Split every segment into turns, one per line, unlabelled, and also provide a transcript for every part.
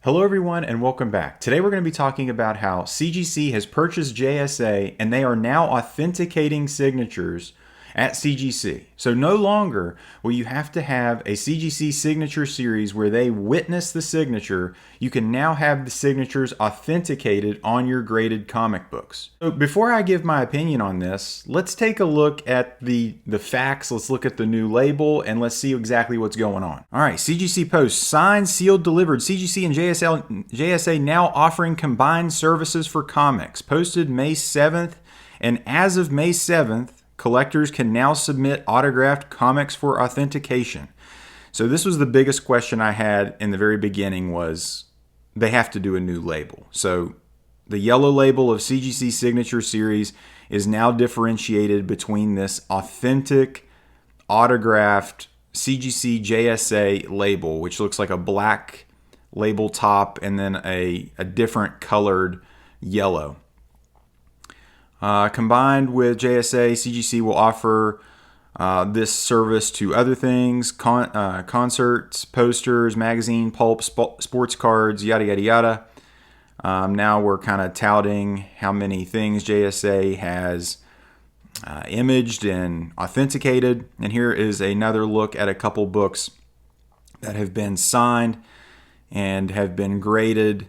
Hello everyone and welcome back. Today we're going to be talking about how CGC has purchased JSA and they are now authenticating signatures at CGC. So no longer will you have to have a CGC signature series where they witness the signature. You can now have the signatures authenticated on your graded comic books. So before I give my opinion on this, let's take a look at the facts. Let's look at the new label and let's see exactly what's going on. All right, CGC post, signed, sealed, delivered. CGC and JSA now offering combined services for comics. Posted May 7th, and as of May 7th, collectors can now submit autographed comics for authentication. So this was the biggest question I had in the very beginning, was they have to do a new label. So the yellow label of CGC Signature Series is now differentiated between this authentic autographed CGC JSA label, which looks like a black label top and then a different colored yellow. Combined with JSA, CGC will offer this service to other things, concerts, posters, magazine, pulp, sports cards, yada, yada, yada. Now we're kind of touting how many things JSA has imaged and authenticated. And here is another look at a couple books that have been signed and have been graded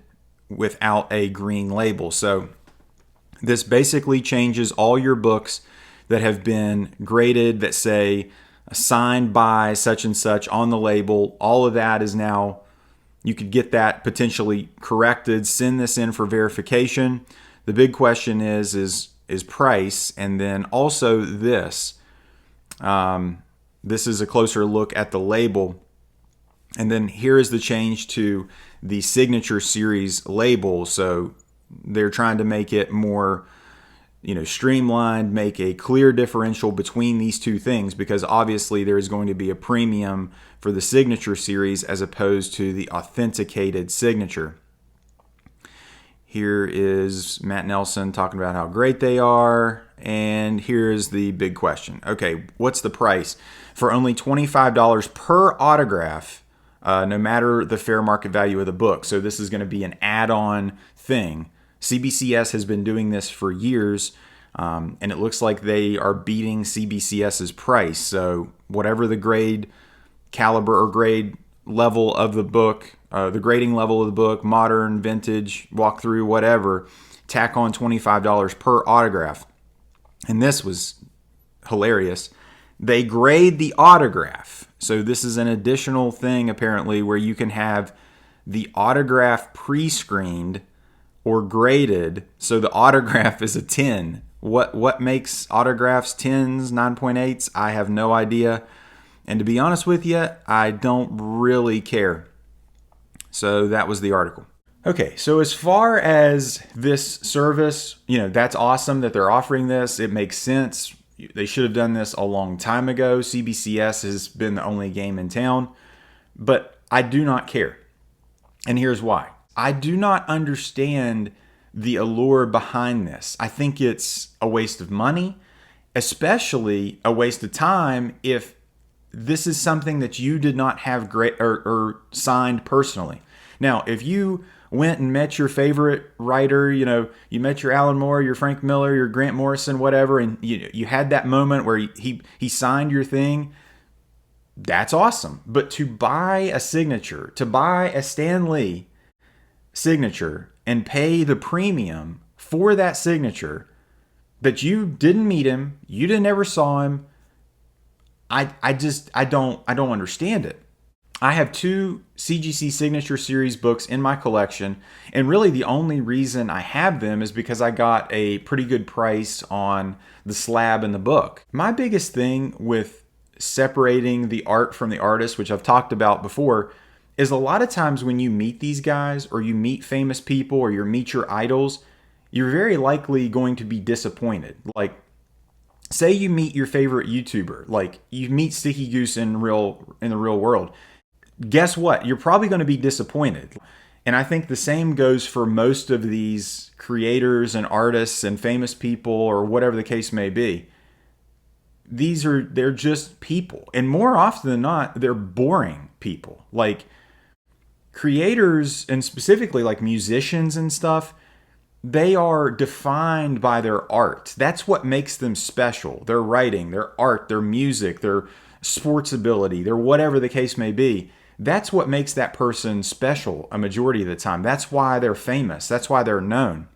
without a green label. So this basically changes all your books that have been graded that say signed by such and such on the label. All of that is now, you could get that potentially corrected, send this in for verification. The big question is price, and then also this. This is a closer look at the label. And then here is the change to the Signature Series label. So they're trying to make it more, streamlined, make a clear differential between these two things, because obviously there is going to be a premium for the Signature Series as opposed to the authenticated signature. Here is Matt Nelson talking about how great they are, and here's the big question. Okay, what's the price? For only $25 per autograph, no matter the fair market value of the book. So this is going to be an add-on thing. CBCS has been doing this for years, and it looks like they are beating CBCS's price. So whatever the grade caliber or grade level of the book, the grading level of the book, modern, vintage, walkthrough, whatever, tack on $25 per autograph. And this was hilarious. They grade the autograph. So this is an additional thing apparently where you can have the autograph pre-screened or graded, so the autograph is a 10. What makes autographs 10s, 9.8s? I have no idea. And to be honest with you, I don't really care. So that was the article. Okay, so as far as this service, that's awesome that they're offering this. It makes sense. They should have done this a long time ago. CBCS has been the only game in town. But I do not care. And here's why. I do not understand the allure behind this. I think it's a waste of money, especially a waste of time if this is something that you did not have great or signed personally. Now, if you went and met your favorite writer, you met your Alan Moore, your Frank Miller, your Grant Morrison, whatever, and you had that moment where he signed your thing, that's awesome. But to buy a signature, to buy a Stan Lee signature and pay the premium for that signature that you didn't meet him, you didn't ever saw him, I don't understand it. I have 2 CGC Signature Series books in my collection, and really the only reason I have them is because I got a pretty good price on the slab in the book. My biggest thing with separating the art from the artist, which I've talked about before, is a lot of times when you meet these guys or you meet famous people or you meet your idols, you're very likely going to be disappointed. Like, say you meet your favorite YouTuber, like you meet Sticky Goose in the real world. Guess what? You're probably going to be disappointed. And I think the same goes for most of these creators and artists and famous people or whatever the case may be. They're just people. And more often than not, they're boring people. Like, creators, and specifically like musicians and stuff, they are defined by their art. That's what makes them special. Their writing, their art, their music, their sports ability, their whatever the case may be. That's what makes that person special a majority of the time. That's why they're famous. That's why they're known.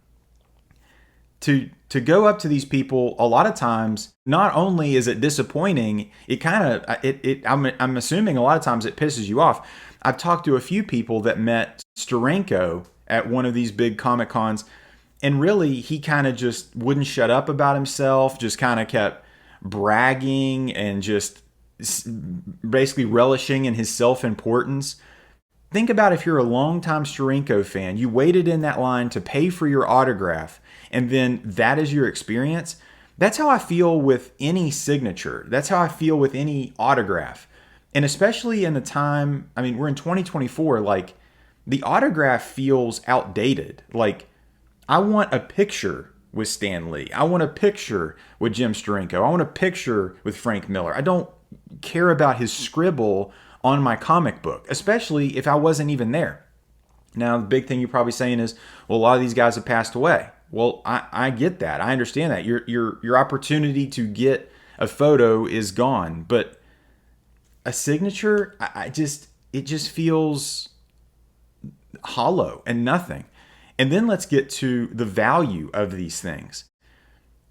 To go up to these people, a lot of times, not only is it disappointing, it kind of I'm assuming a lot of times it pisses you off. I've talked to a few people that met Steranko at one of these big Comic Cons, and really he kind of just wouldn't shut up about himself, just kind of kept bragging and just basically relishing in his self-importance. Think about if you're a longtime Steranko fan, you waited in that line to pay for your autograph, and then that is your experience. That's how I feel with any signature. That's how I feel with any autograph. And especially in the time, I mean, we're in 2024, like the autograph feels outdated. Like I want a picture with Stan Lee. I want a picture with Jim Steranko. I want a picture with Frank Miller. I don't care about his scribble on my comic book, especially if I wasn't even there. Now, the big thing you're probably saying is, well, a lot of these guys have passed away. Well, I get that. I understand that. Your opportunity to get a photo is gone, but a signature, it just feels hollow and nothing. And then let's get to the value of these things.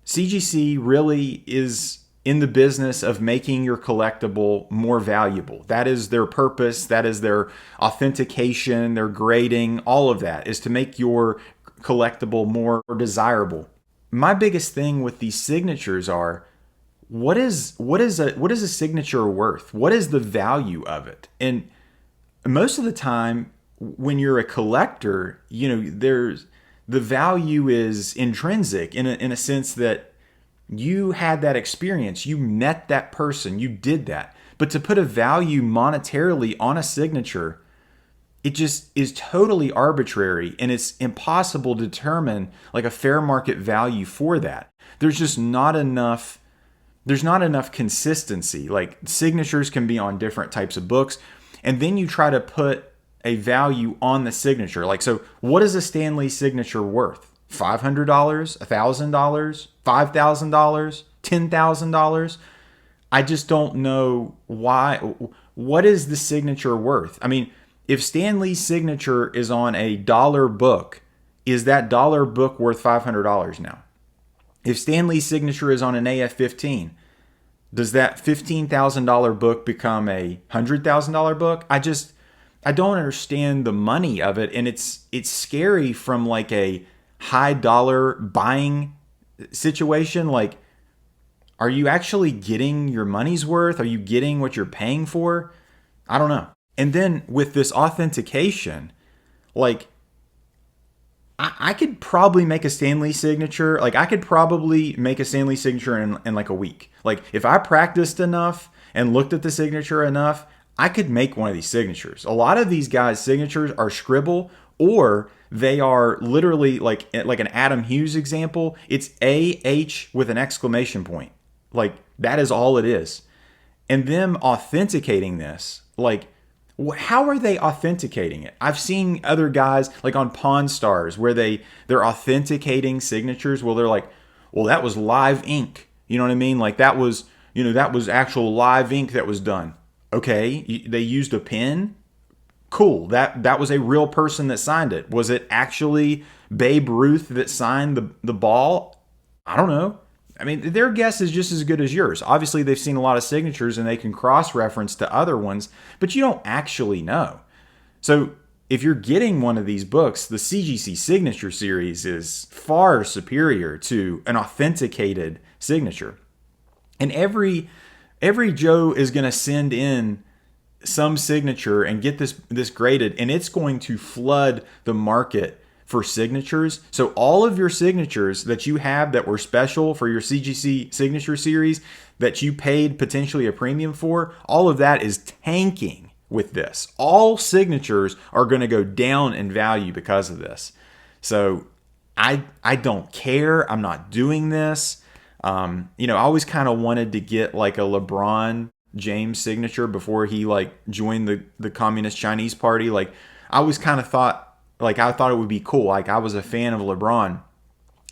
CGC really is in the business of making your collectible more valuable. That is their purpose. That is their authentication, their grading, all of that is to make your collectible more desirable. My biggest thing with these signatures are, what is a signature worth? What is the value of it? And most of the time when you're a collector, there's the value is intrinsic in a sense that you had that experience, you met that person, you did that. But to put a value monetarily on a signature, it just is totally arbitrary, and it's impossible to determine like a fair market value for that. There's not enough consistency. Like signatures can be on different types of books, and then you try to put a value on the signature. Like, so what is a Stan Lee signature worth? $500, $1,000, $5,000, $10,000? I just don't know why. What is the signature worth? I mean, if Stan Lee's signature is on a dollar book, is that dollar book worth $500 now? If Stan Lee's signature is on an AF-15, does that $15,000 book become a $100,000 book? I don't understand the money of it, and it's scary from like a high dollar buying situation. Like, are you actually getting your money's worth? Are you getting what you're paying for? I don't know. And then with this authentication, like I could probably make a Stan Lee signature. Like I could probably make a Stan Lee signature in like a week. Like if I practiced enough and looked at the signature enough, I could make one of these signatures. A lot of these guys' signatures are scribble, or they are literally like an Adam Hughes example. It's AH with an exclamation point. Like that is all it is. And them authenticating this, like how are they authenticating it? I've seen other guys like on Pawn Stars where they're authenticating signatures. Well, they're like, well, that was live ink. You know what I mean? Like that was actual live ink that was done. Okay, they used a pen. Cool. That was a real person that signed it. Was it actually Babe Ruth that signed the ball? I don't know. I mean, their guess is just as good as yours. Obviously, they've seen a lot of signatures and they can cross-reference to other ones, but you don't actually know. So if you're getting one of these books, the CGC Signature Series is far superior to an authenticated signature. And every Joe is going to send in some signature and get this graded, and it's going to flood the market for signatures. So all of your signatures that you have that were special for your CGC Signature Series that you paid potentially a premium for, all of that is tanking with this. All signatures are going to go down in value because of this. So I don't care. I'm not doing this. I always kind of wanted to get like a LeBron James signature before he like joined the Communist Chinese Party. Like I always kind of thought, like, I thought it would be cool. Like, I was a fan of LeBron.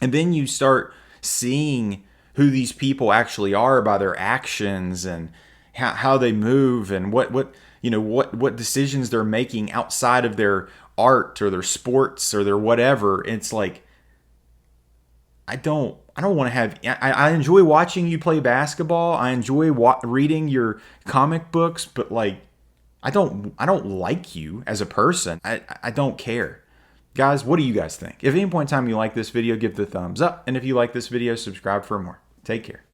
And then you start seeing who these people actually are by their actions and how they move and what decisions they're making outside of their art or their sports or their whatever. It's like, I don't want to have. I enjoy watching you play basketball. I enjoy reading your comic books, but like, I don't like you as a person. I don't care. Guys, what do you guys think? If at any point in time you like this video, give the thumbs up. And if you like this video, subscribe for more. Take care.